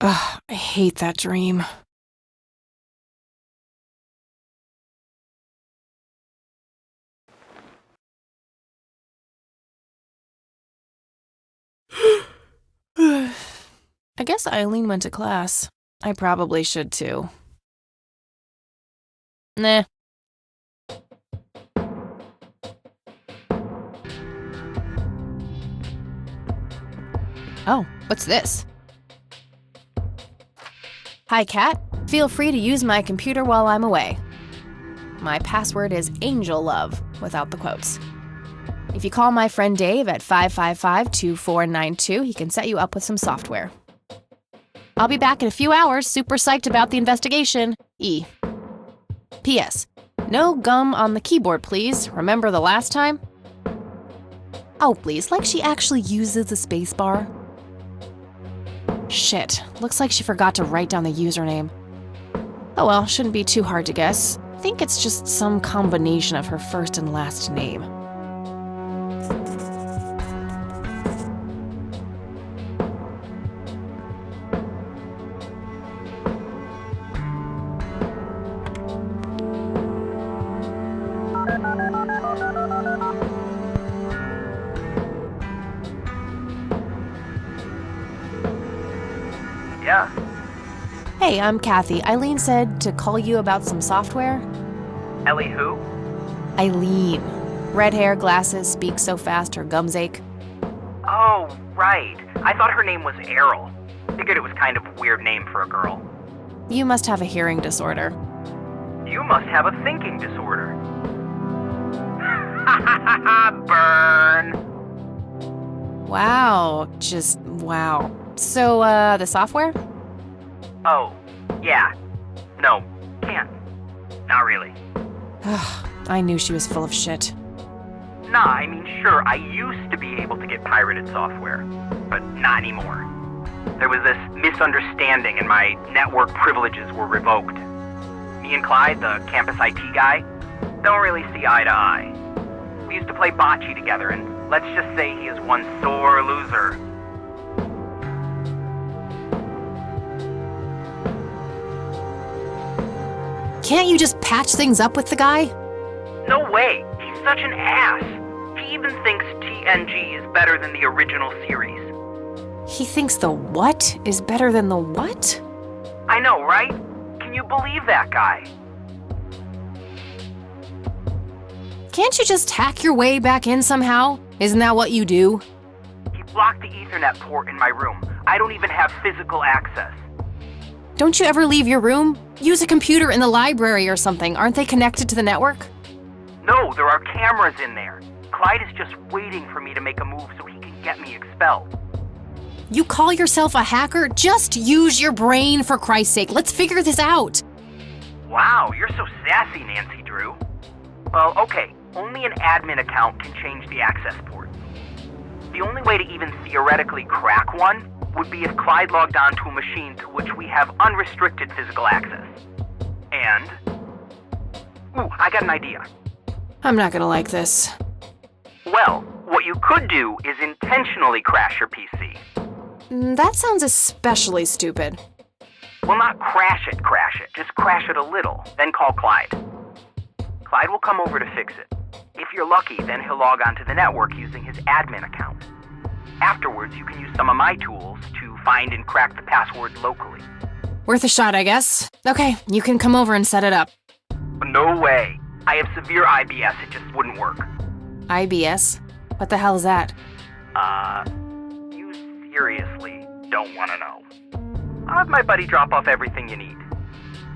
Ugh, I hate that dream. I guess Eileen went to class. I probably should too. Nah. Oh, what's this? Hi, Kat. Feel free to use my computer while I'm away. My password is angellove, without the quotes. If you call my friend Dave at 555-2492, he can set you up with some software. I'll be back in a few hours, super psyched about the investigation. E. P.S. No gum on the keyboard, please. Remember the last time? Oh, please, like she actually uses the spacebar. Shit, looks like she forgot to write down the username. Oh well, shouldn't be too hard to guess. I think it's just some combination of her first and last name. Yeah. Hey, I'm Kathy. Eileen said to call you about some software. Ellie who? Eileen. Red hair, glasses, speaks so fast her gums ache. Oh, right. I thought her name was Errol. Figured it was kind of a weird name for a girl. You must have a hearing disorder. You must have a thinking disorder. Burn. Wow, just wow. So, the software? Oh, yeah. No, can't. Not really. I knew she was full of shit. Nah, I mean, sure, I used to be able to get pirated software, but not anymore. There was this misunderstanding and my network privileges were revoked. Me and Clyde, the campus IT guy, don't really see eye to eye. We used to play bocce together, and let's just say he is one sore loser. Can't you just patch things up with the guy? No way! He's such an ass! He even thinks TNG is better than the original series. He thinks the what is better than the what? I know, right? Can you believe that guy? Can't you just hack your way back in somehow? Isn't that what you do? He blocked the Ethernet port in my room. I don't even have physical access. Don't you ever leave your room? Use a computer in the library or something. Aren't they connected to the network? No, there are cameras in there. Clyde is just waiting for me to make a move so he can get me expelled. You call yourself a hacker? Just use your brain, for Christ's sake. Let's figure this out. Wow, you're so sassy, Nancy Drew. Well, okay, only an admin account can change the access port. The only way to even theoretically crack one would be if Clyde logged on to a machine to which we have unrestricted physical access. And... Ooh, I got an idea. I'm not gonna like this. Well, what you could do is intentionally crash your PC. That sounds especially stupid. Well, not crash it, just crash it a little, then call Clyde. Clyde will come over to fix it. If you're lucky, then he'll log onto the network using his admin account. Afterwards, you can use some of my tools to find and crack the password locally. Worth a shot, I guess. Okay, you can come over and set it up. No way. I have severe IBS, it just wouldn't work. IBS? What the hell is that? You seriously don't want to know. I'll have my buddy drop off everything you need.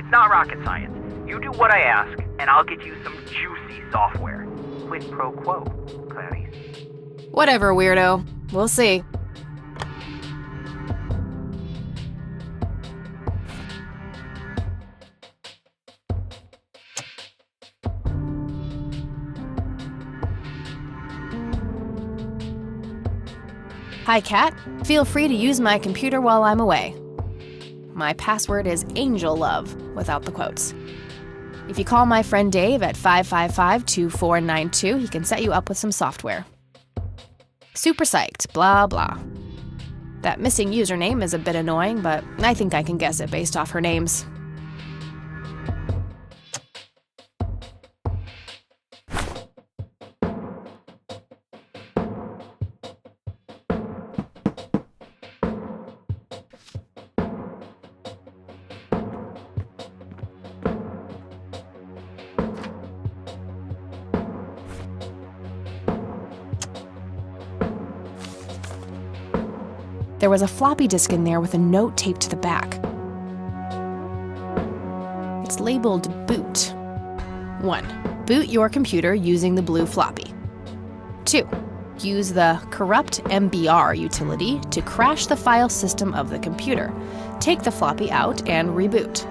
It's not rocket science. You do what I ask, and I'll get you some juicy software. Quid pro quo, Clarice. Whatever, weirdo. We'll see. Hi, Kat. Feel free to use my computer while I'm away. My password is angellove, without the quotes. If you call my friend Dave at 555-2492, he can set you up with some software. Super psyched, blah, blah. That missing username is a bit annoying, but I think I can guess it based off her names. There was a floppy disk in there with a note taped to the back. It's labeled boot. 1. Boot your computer using the blue floppy. 2. Use the corrupt MBR utility to crash the file system of the computer. Take the floppy out and reboot.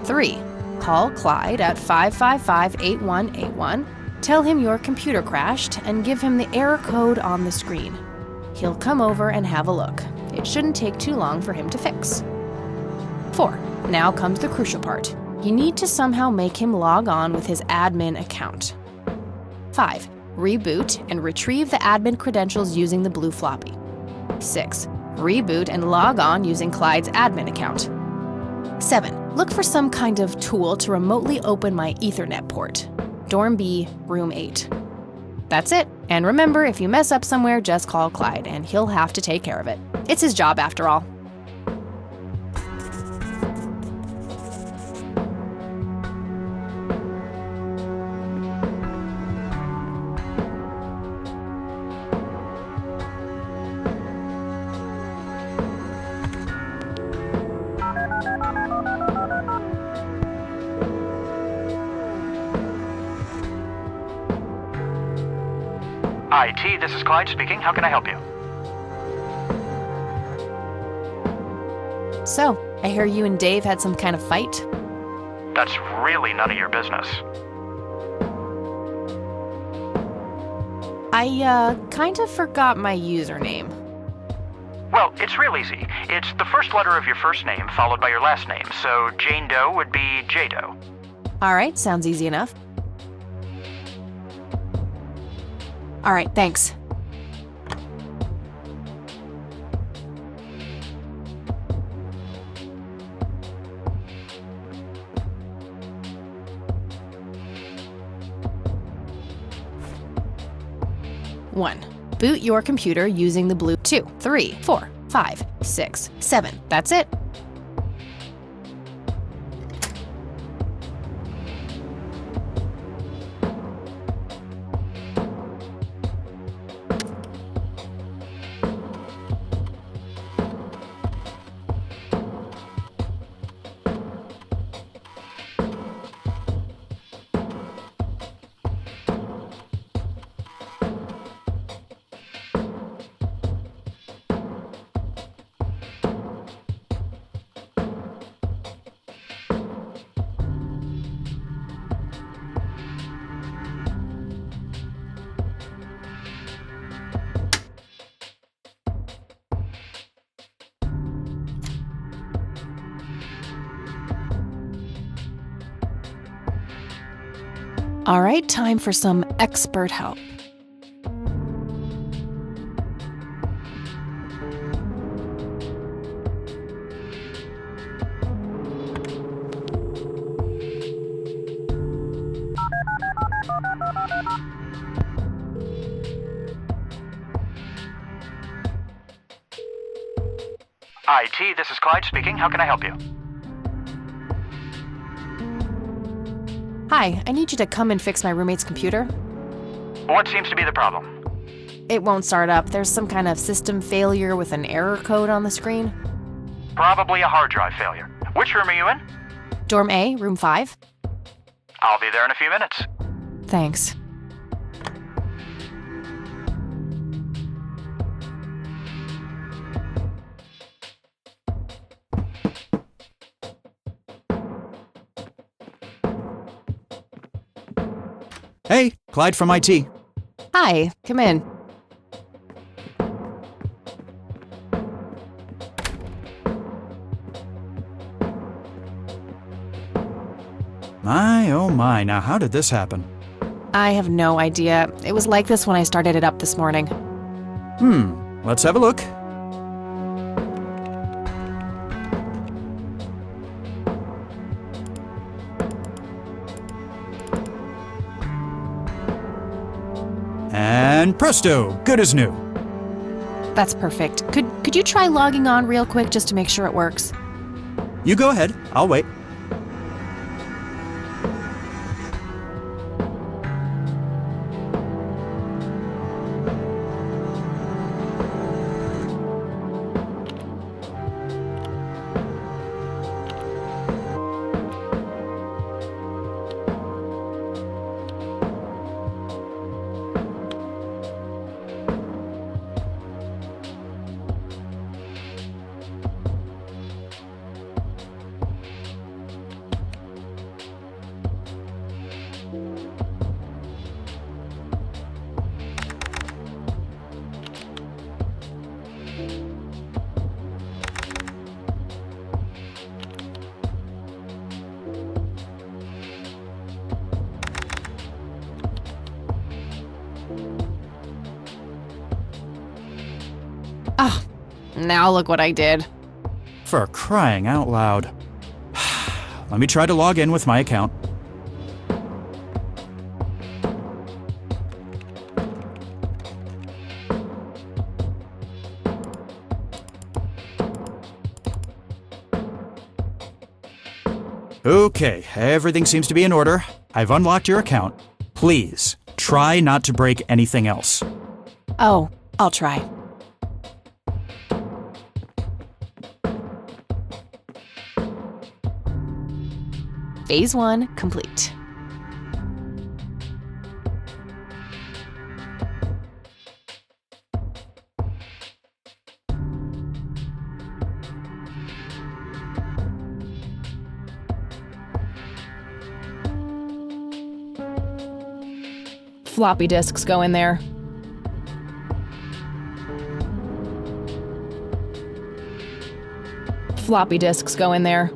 3. Call Clyde at 555-8181. Tell him your computer crashed and give him the error code on the screen. He'll come over and have a look. It shouldn't take too long for him to fix. 4. Now comes the crucial part. You need to somehow make him log on with his admin account. 5. Reboot and retrieve the admin credentials using the blue floppy. 6. Reboot and log on using Clyde's admin account. 7. Look for some kind of tool to remotely open my Ethernet port. Dorm B, room 8. That's it. And remember, if you mess up somewhere, just call Clyde, and he'll have to take care of it. It's his job, after all. IT, this is Clyde speaking. How can I help you? So, I hear you and Dave had some kind of fight? That's really none of your business. I, kind of forgot my username. Well, it's real easy. It's the first letter of your first name followed by your last name, so Jane Doe would be J Doe. Alright, sounds easy enough. Alright, thanks. One. Boot your computer using the blue. 2, 3, 4, 5, 6, 7. That's it. All right, time for some expert help. IT, this is Clyde speaking. How can I help you? Hi, I need you to come and fix my roommate's computer. What seems to be the problem? It won't start up. There's some kind of system failure with an error code on the screen. Probably a hard drive failure. Which room are you in? Dorm A, room 5. I'll be there in a few minutes. Thanks. Hey, Clyde from IT. Hi, come in. My, oh my, now how did this happen? I have no idea. It was like this when I started it up this morning. Let's have a look. And presto, good as new. That's perfect. Could you try logging on real quick just to make sure it works? You go ahead, I'll wait. Ah, now look what I did. For crying out loud. Let me try to log in with my account. Okay, everything seems to be in order. I've unlocked your account. Please, try not to break anything else. Oh, I'll try. Phase 1 complete. Floppy disks go in there. Floppy disks go in there.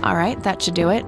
All right, that should do it.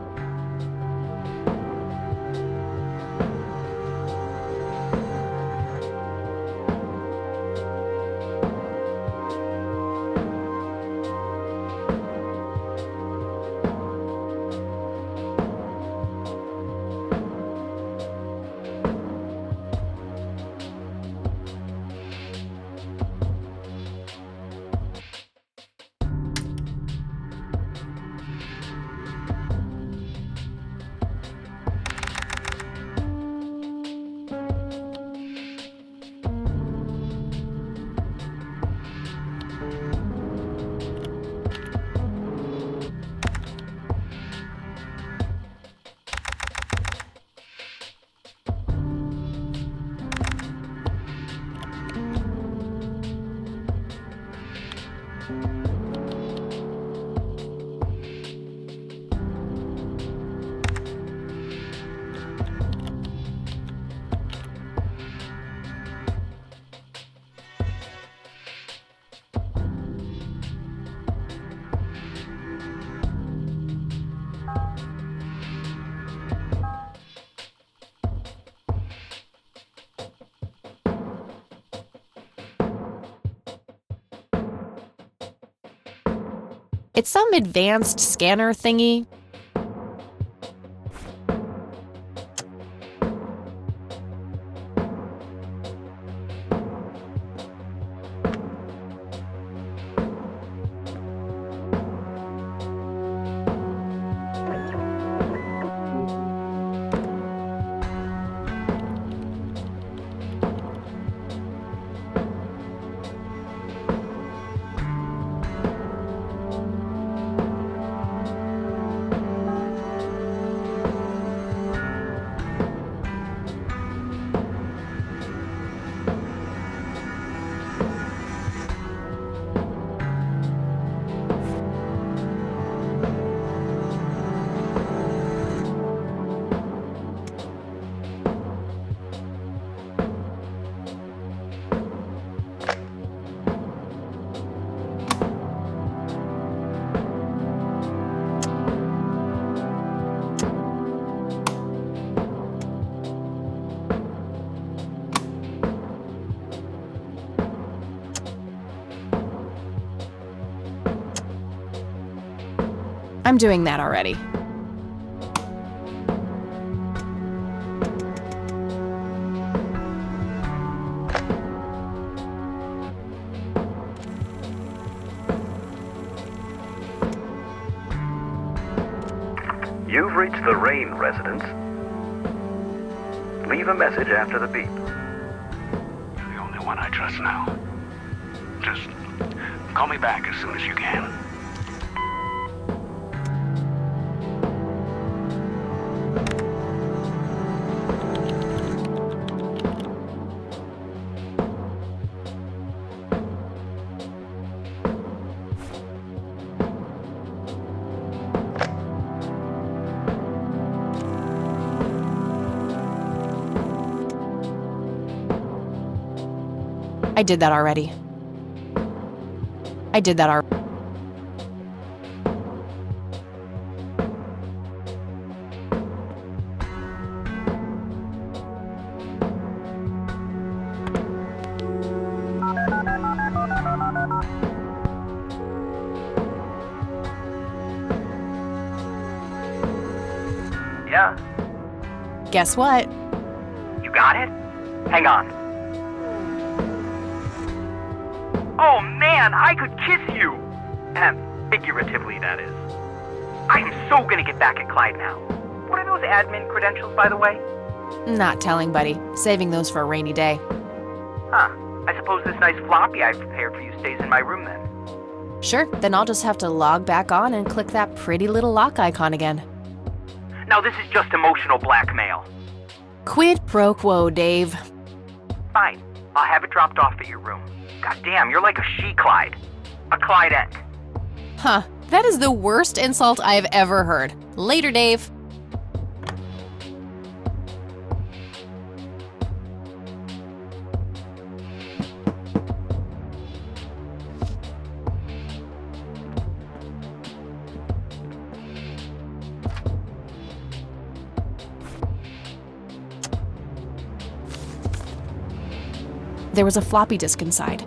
It's some advanced scanner thingy. I'm doing that already. You've reached the Rain residence. Leave a message after the beep. You're the only one I trust now. Just call me back as soon as you can. I did that already. I did that already. Yeah? Guess what? You got it? Hang on. Oh man, I could kiss you! Figuratively, that is. I am so gonna get back at Clyde now. What are those admin credentials, by the way? Not telling, buddy. Saving those for a rainy day. Huh. I suppose this nice floppy I've prepared for you stays in my room then. Sure, then I'll just have to log back on and click that pretty little lock icon again. Now this is just emotional blackmail. Quid pro quo, Dave. Fine. I'll have it dropped off at your room. God damn, you're like a she-Clyde. A Clydette. Huh, that is the worst insult I've ever heard. Later, Dave. There was a floppy disk inside.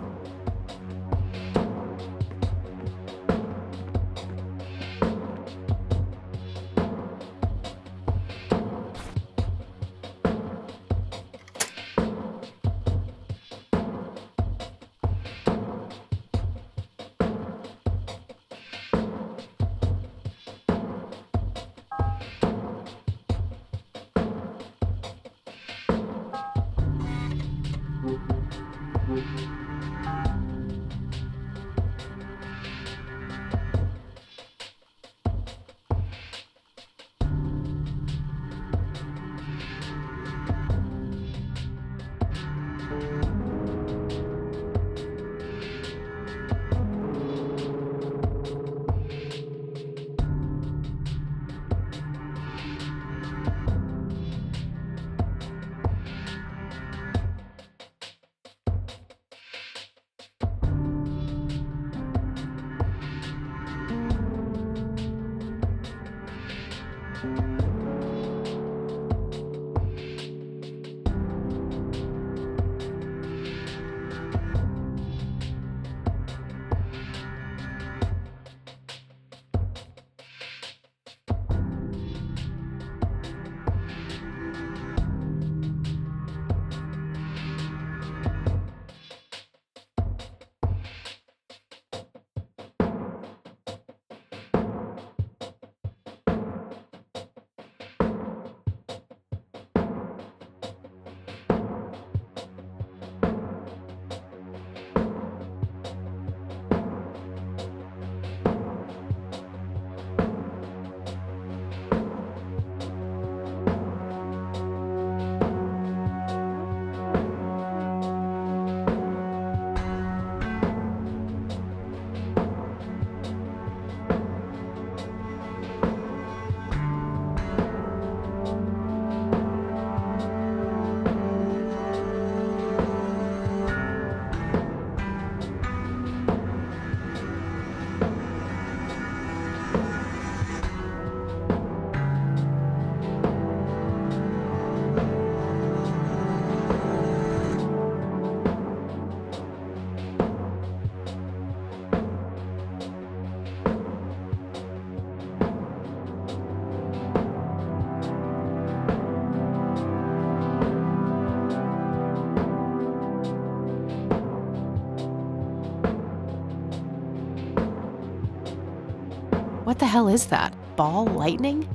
What the hell is that? Ball lightning?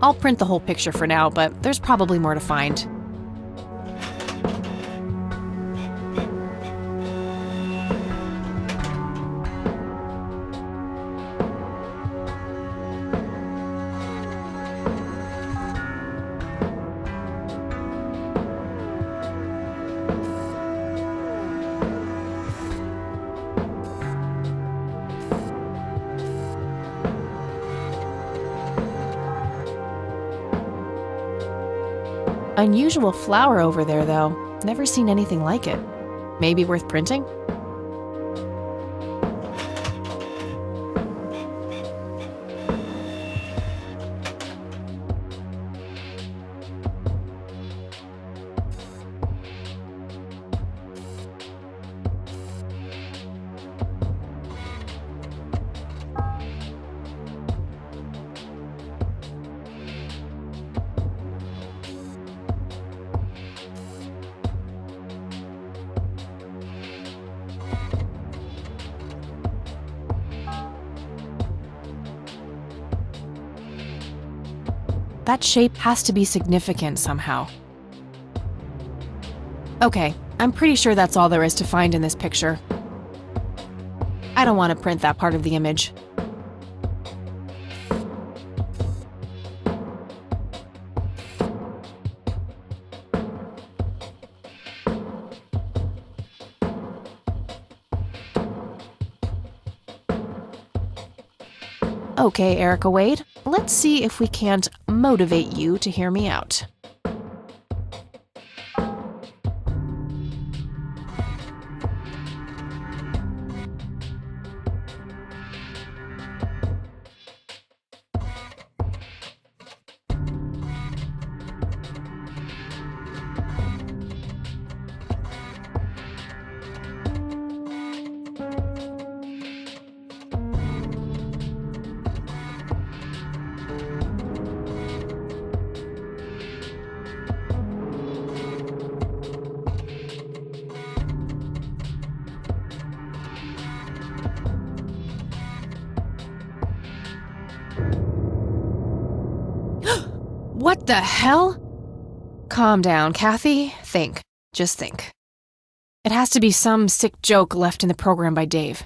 I'll print the whole picture for now, but there's probably more to find. Unusual flower over there, though. Never seen anything like it. Maybe worth printing? That shape has to be significant somehow. Okay, I'm pretty sure that's all there is to find in this picture. I don't want to print that part of the image. Okay, Erica Wade, let's see if we can't motivate you to hear me out. What the hell? Calm down, Kathy. Think. Just think. It has to be some sick joke left in the program by Dave.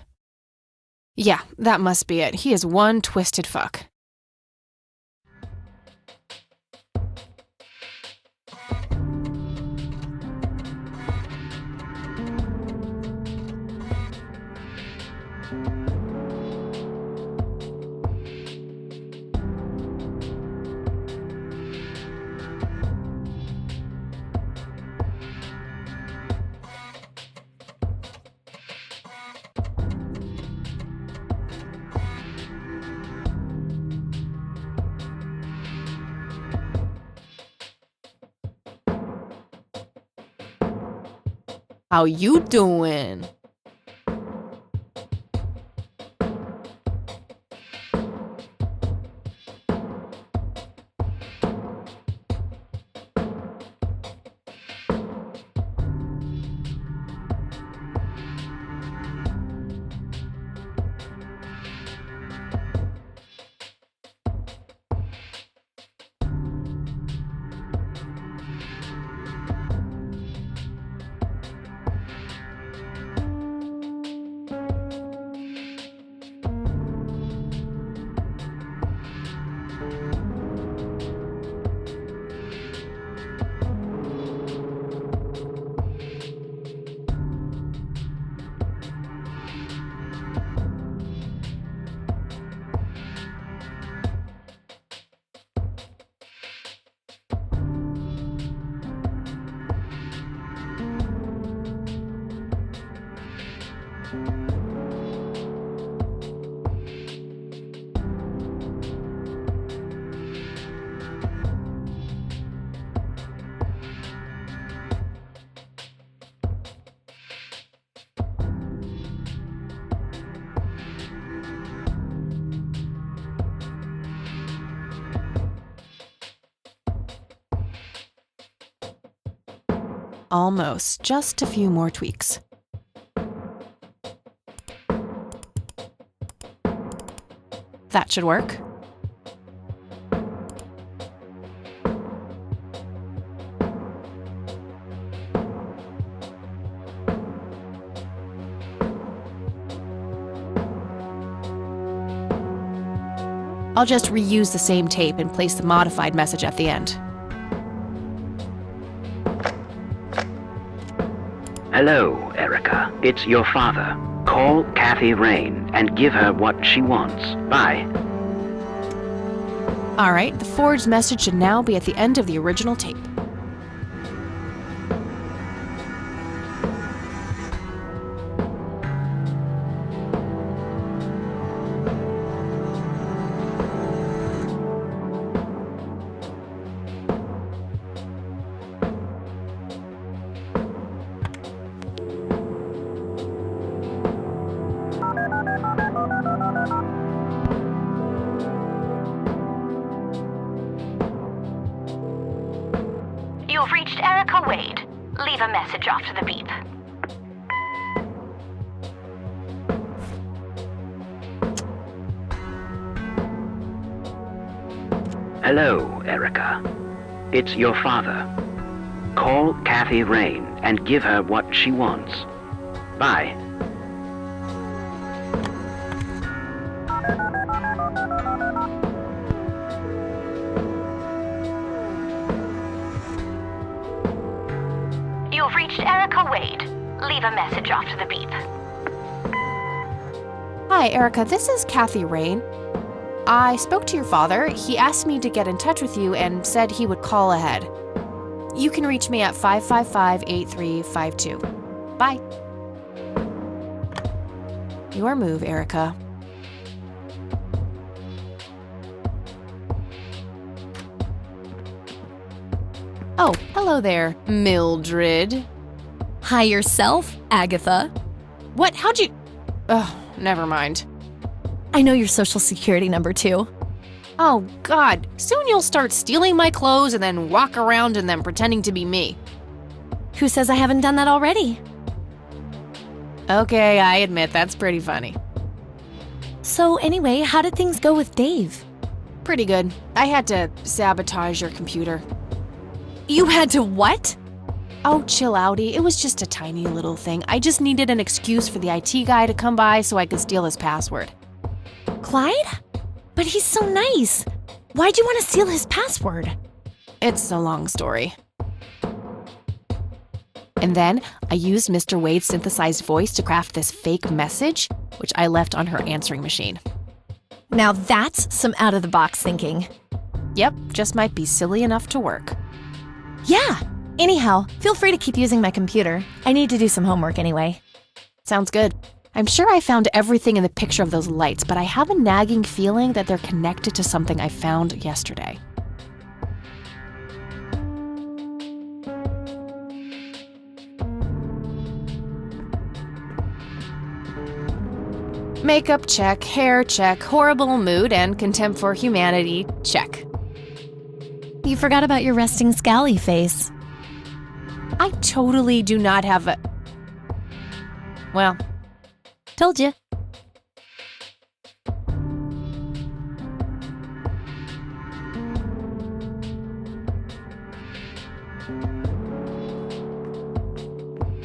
Yeah, that must be it. He is one twisted fuck. How you doing? Almost. Just a few more tweaks. That should work. I'll just reuse the same tape and place the modified message at the end. Hello, Erica. It's your father. Call Kathy Rain and give her what she wants. Bye. Alright, the forged message should now be at the end of the original tape. You've reached Erica Wade. Leave a message after the beep. Hello, Erica. It's your father. Call Kathy Rain and give her what she wants. Bye. You've reached Erica Wade. Leave a message after the beep. Hi, Erica. This is Kathy Rain. I spoke to your father. He asked me to get in touch with you and said he would call ahead. You can reach me at 555-8352. Bye. Your move, Erica. Oh, hello there, Mildred. Hi yourself, Agatha. What? How'd you... Oh, never mind. I know your social security number too. Oh, God. Soon you'll start stealing my clothes and then walk around in them pretending to be me. Who says I haven't done that already? Okay, I admit that's pretty funny. So anyway, how did things go with Dave? Pretty good. I had to sabotage your computer. You had to what? Oh, chill outie. It was just a tiny little thing. I just needed an excuse for the IT guy to come by so I could steal his password. Clyde? But he's so nice. Why'd you want to steal his password? It's a long story. And then I used Mr. Wade's synthesized voice to craft this fake message, which I left on her answering machine. Now that's some out-of-the-box thinking. Yep, just might be silly enough to work. Yeah. Anyhow, feel free to keep using my computer. I need to do some homework anyway. Sounds good. I'm sure I found everything in the picture of those lights, but I have a nagging feeling that they're connected to something I found yesterday. Makeup check, hair check, horrible mood, and contempt for humanity check. You forgot about your resting scally face. I totally do not have a... Well... Told you.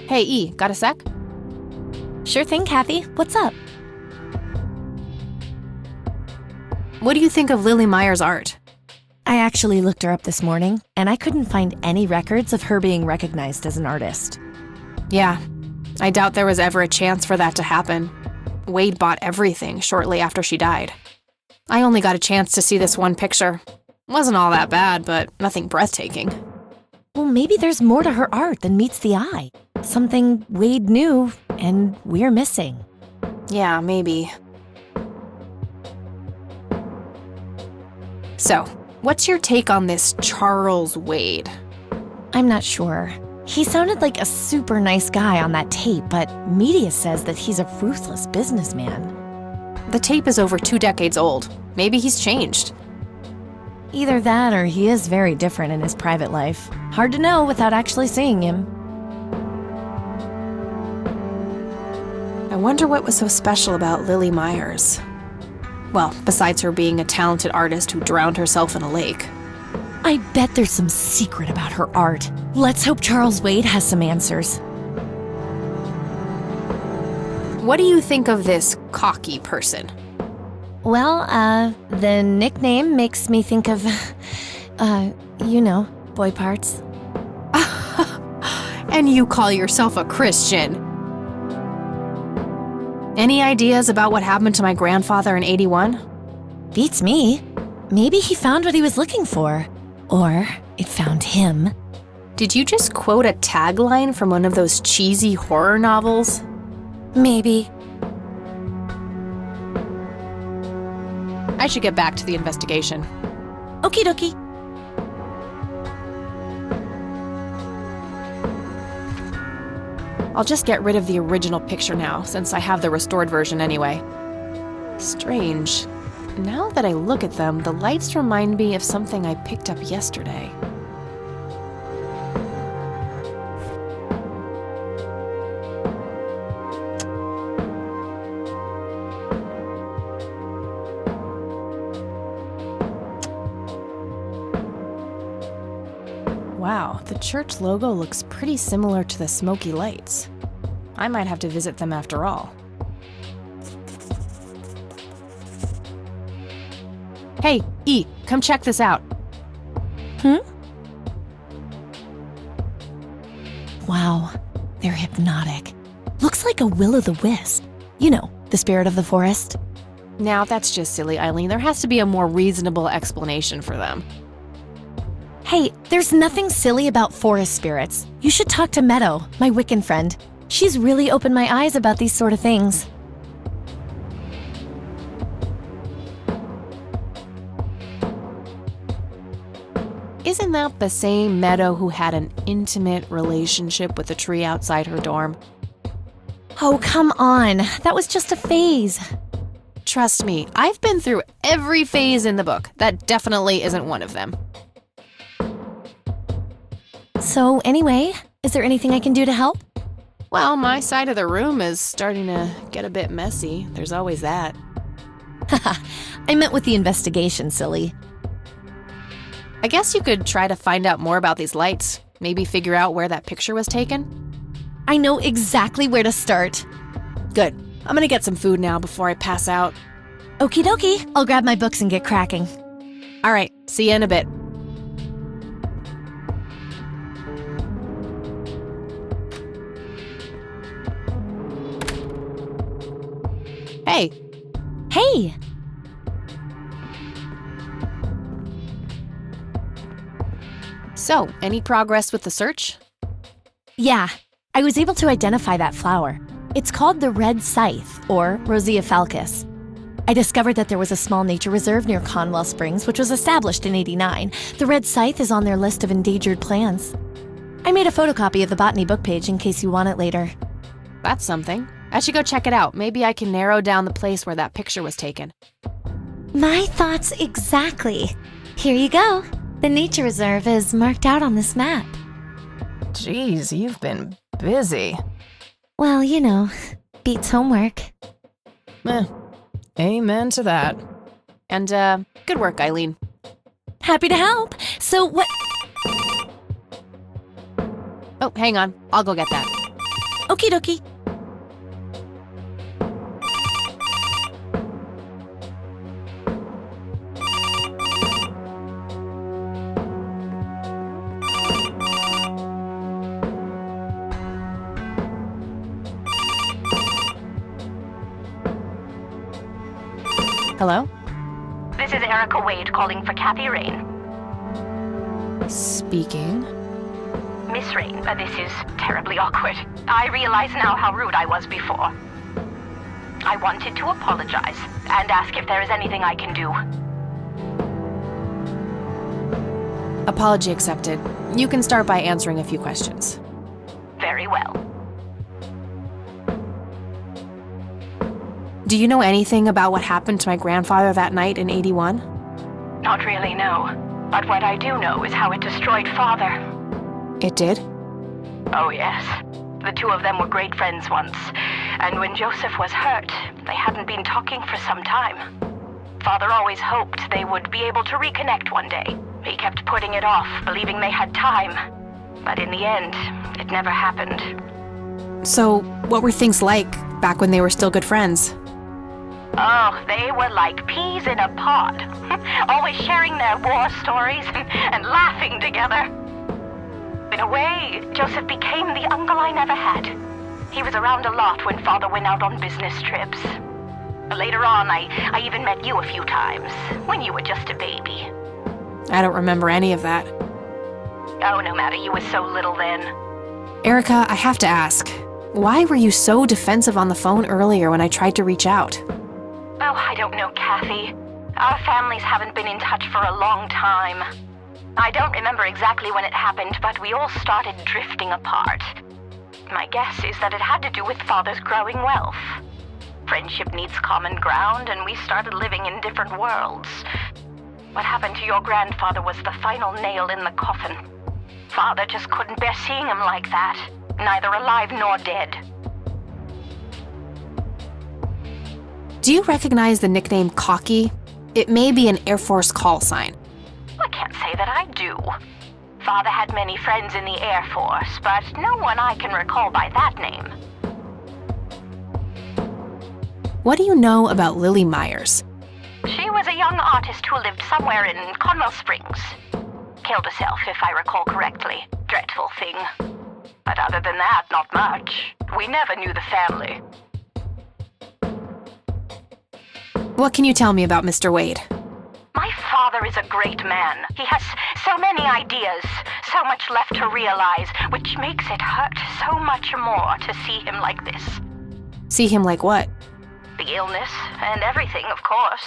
Hey, E, got a sec? Sure thing, Kathy. What's up? What do you think of Lily Meyer's art? I actually looked her up this morning, and I couldn't find any records of her being recognized as an artist. Yeah, I doubt there was ever a chance for that to happen. Wade bought everything shortly after she died. I only got a chance to see this one picture. Wasn't all that bad, but nothing breathtaking. Well, maybe there's more to her art than meets the eye. Something Wade knew, and we're missing. Yeah, maybe. So, what's your take on this Charles Wade? I'm not sure. He sounded like a super nice guy on that tape, but media says that he's a ruthless businessman. The tape is over 2 decades old. Maybe he's changed. Either that or he is very different in his private life. Hard to know without actually seeing him. I wonder what was so special about Lily Myers. Well, besides her being a talented artist who drowned herself in a lake. I bet there's some secret about her art. Let's hope Charles Wade has some answers. What do you think of this cocky person? Well, the nickname makes me think of, boy parts. And you call yourself a Christian? Any ideas about what happened to my grandfather in 81? Beats me. Maybe he found what he was looking for. Or it found him. Did you just quote a tagline from one of those cheesy horror novels? Maybe. I should get back to the investigation. Okie dokie. I'll just get rid of the original picture now, since I have the restored version anyway. Strange. Now that I look at them, the lights remind me of something I picked up yesterday. Wow, the church logo looks pretty similar to the smoky lights. I might have to visit them after all. Hey, E, come check this out. Wow, they're hypnotic. Looks like a will-o'-the-wisp. You know, the spirit of the forest. Now, that's just silly, Eileen. There has to be a more reasonable explanation for them. Hey, there's nothing silly about forest spirits. You should talk to Meadow, my Wiccan friend. She's really opened my eyes about these sort of things. Isn't that the same Meadow who had an intimate relationship with the tree outside her dorm? Oh, come on. That was just a phase. Trust me, I've been through every phase in the book. That definitely isn't one of them. So anyway, is there anything I can do to help? Well, my side of the room is starting to get a bit messy. There's always that. Haha, I meant with the investigation, silly. I guess you could try to find out more about these lights. Maybe figure out where that picture was taken. I know exactly where to start. Good. I'm gonna get some food now before I pass out. Okie dokie, I'll grab my books and get cracking. All right, see you in a bit. Hey. Hey! So, any progress with the search? Yeah, I was able to identify that flower. It's called the red scythe, or Rosea falcus. I discovered that there was a small nature reserve near Conwell Springs, which was established in '89. The red scythe is on their list of endangered plants. I made a photocopy of the botany book page in case you want it later. That's something. I should go check it out. Maybe I can narrow down the place where that picture was taken. My thoughts exactly. Here you go. The nature reserve is marked out on this map. Jeez, you've been busy. Well, you know, beats homework. Amen to that. And, good work, Eileen. Happy to help. So what... Oh, hang on. I'll go get that. Okie dokie. Hello? This is Erica Wade calling for Kathy Rain. Speaking. Miss Rain, this is terribly awkward. I realize now how rude I was before. I wanted to apologize and ask if there is anything I can do. Apology accepted. You can start by answering a few questions. Very well. Do you know anything about what happened to my grandfather that night in '81? Not really, no. But what I do know is how it destroyed Father. It did? Oh, yes. The two of them were great friends once. And when Joseph was hurt, they hadn't been talking for some time. Father always hoped they would be able to reconnect one day. He kept putting it off, believing they had time. But in the end, it never happened. So, what were things like back when they were still good friends? Oh, they were like peas in a pod. Always sharing their war stories and laughing together. In a way, Joseph became the uncle I never had. He was around a lot when Father went out on business trips. Later on, I even met you a few times, when you were just a baby. I don't remember any of that. Oh, no matter, you were so little then. Erica, I have to ask, why were you so defensive on the phone earlier when I tried to reach out? Oh, I don't know, Kathy. Our families haven't been in touch for a long time. I don't remember exactly when it happened, but we all started drifting apart. My guess is that it had to do with Father's growing wealth. Friendship needs common ground, and we started living in different worlds. What happened to your grandfather was the final nail in the coffin. Father just couldn't bear seeing him like that, neither alive nor dead. Do you recognize the nickname Cocky? It may be an Air Force call sign. I can't say that I do. Father had many friends in the Air Force, but no one I can recall by that name. What do you know about Lily Myers? She was a young artist who lived somewhere in Conwell Springs. Killed herself, if I recall correctly. Dreadful thing. But other than that, not much. We never knew the family. What can you tell me about Mr. Wade? My father is a great man. He has so many ideas, so much left to realize, which makes it hurt so much more to see him like this. See him like what? The illness and everything, of course.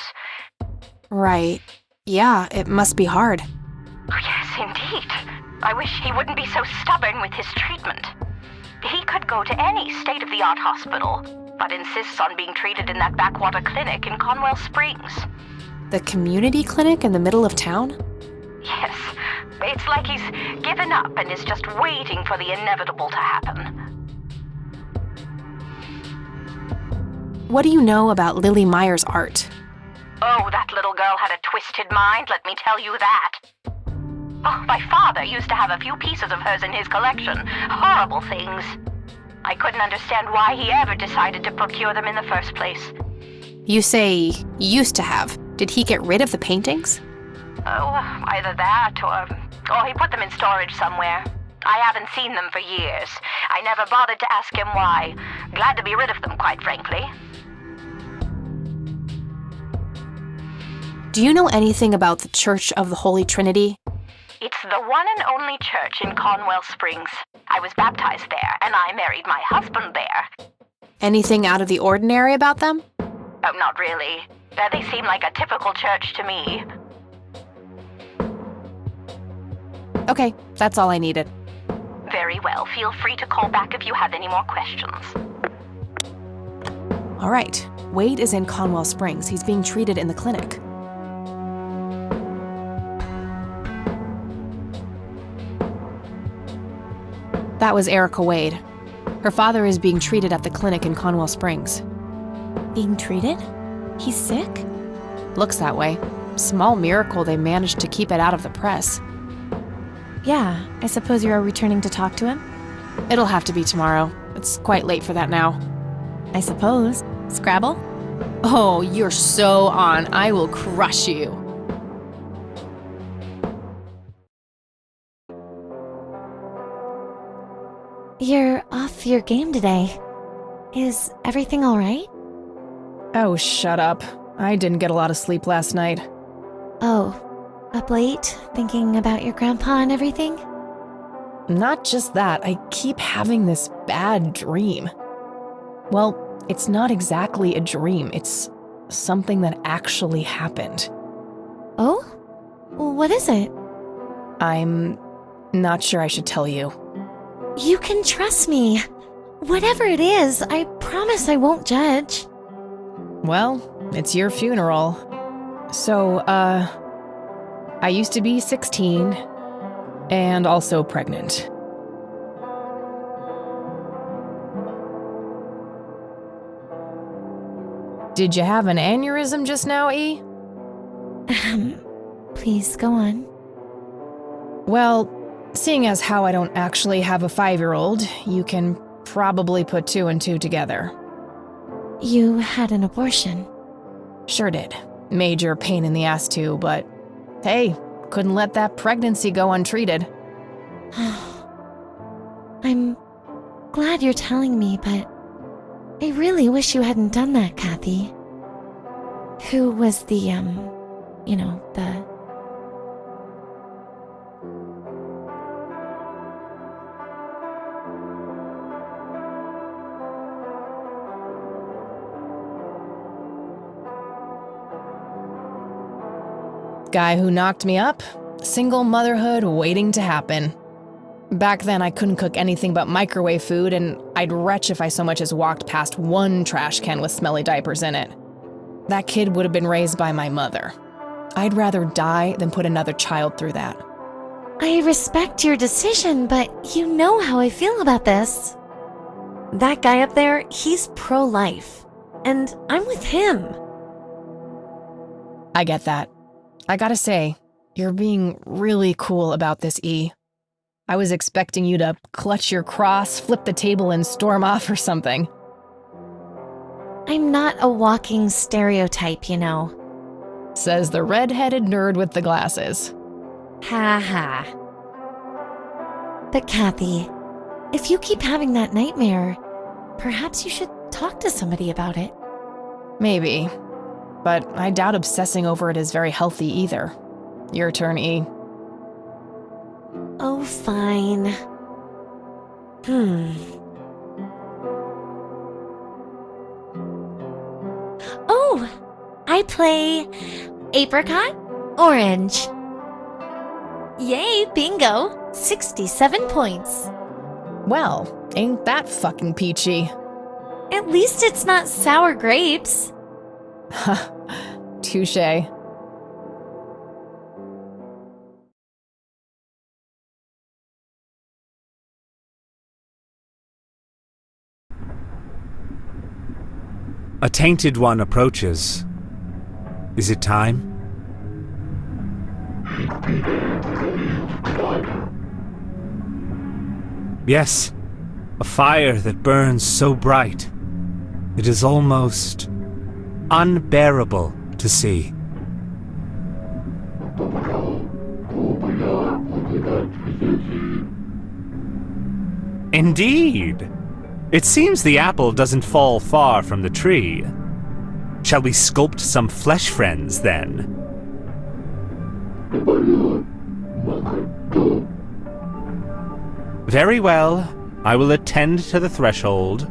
Right. Yeah, it must be hard. Oh, yes, indeed. I wish he wouldn't be so stubborn with his treatment. He could go to any state-of-the-art hospital, but insists on being treated in that backwater clinic in Conwell Springs. The community clinic in the middle of town? Yes. It's like he's given up and is just waiting for the inevitable to happen. What do you know about Lily Myers' art? Oh, that little girl had a twisted mind, let me tell you that. Oh, my father used to have a few pieces of hers in his collection. Horrible things. I couldn't understand why he ever decided to procure them in the first place. You say used to have. Did he get rid of the paintings? Oh, either that or he put them in storage somewhere. I haven't seen them for years. I never bothered to ask him why. Glad to be rid of them, quite frankly. Do you know anything about the Church of the Holy Trinity? It's the one and only church in Conwell Springs. I was baptized there, and I married my husband there. Anything out of the ordinary about them? Oh, not really. They seem like a typical church to me. Okay, that's all I needed. Very well. Feel free to call back if you have any more questions. All right. Wade is in Conwell Springs. He's being treated in the clinic. That was Erica Wade. Her father is being treated at the clinic in Conwell Springs. Being treated? He's sick? Looks that way. Small miracle they managed to keep it out of the press. Yeah, I suppose you're returning to talk to him? It'll have to be tomorrow. It's quite late for that now. I suppose. Scrabble? Oh, you're so on. I will crush you. You're off your game today. Is everything all right? Oh, shut up. I didn't get a lot of sleep last night. Oh, up late, thinking about your grandpa and everything? Not just that, I keep having this bad dream. Well, it's not exactly a dream, it's something that actually happened. Oh? What is it? I'm not sure I should tell you. You can trust me. Whatever it is, I promise I won't judge. Well, it's your funeral. So, I used to be 16 and also pregnant. Did you have an aneurysm just now, E? Please, go on. Well, seeing as how I don't actually have a 5-year-old, you can probably put 2 and 2 together. You had an abortion. Sure did. Major pain in the ass too, but hey, couldn't let that pregnancy go untreated. I'm glad you're telling me, but I really wish you hadn't done that, Kathy. Who was the guy who knocked me up? Single motherhood waiting to happen. Back then, I couldn't cook anything but microwave food, and I'd retch if I so much as walked past one trash can with smelly diapers in it. That kid would have been raised by my mother. I'd rather die than put another child through that. I respect your decision, but you know how I feel about this. That guy up there, he's pro-life, and I'm with him. I get that. I gotta say, you're being really cool about this, E. I was expecting you to clutch your cross, flip the table, and storm off or something. I'm not a walking stereotype, you know. Says the red-headed nerd with the glasses. Ha ha. But Kathy, if you keep having that nightmare, perhaps you should talk to somebody about it. Maybe. But I doubt obsessing over it is very healthy either. Your turn, E. Oh, fine. Oh, I play apricot, orange. Yay, bingo! 67 points. Well, ain't that fucking peachy. At least it's not sour grapes. Touché. A tainted one approaches. Is it time? Yes, a fire that burns so bright. It is almost unbearable to see. Indeed! It seems the apple doesn't fall far from the tree. Shall we sculpt some flesh friends, then? Very well. I will attend to the threshold.